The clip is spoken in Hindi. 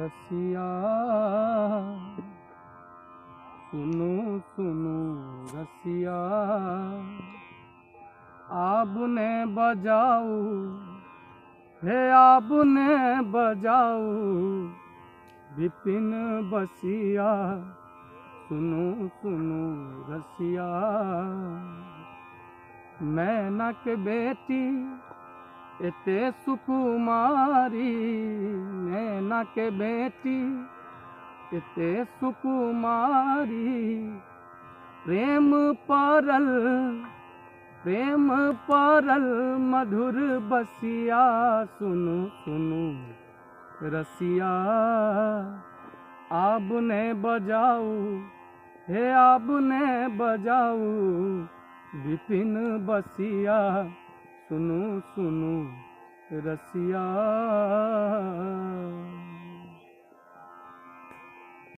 रसिया सुनो सुनो रसिया, आपने बजाऊ हे आपने बजाऊ विपिन बसिया, सुनो सुनो रसिया। मैना के बेटी एते सुकुमारी, मैना के बेटी एते सुकुमारी, प्रेम परल मधुर बसिया, सुनो सुनो रसिया। आपने बजाऊ हे आपने बजाऊ विपिन बसिया, सुनो सुनो रसिया।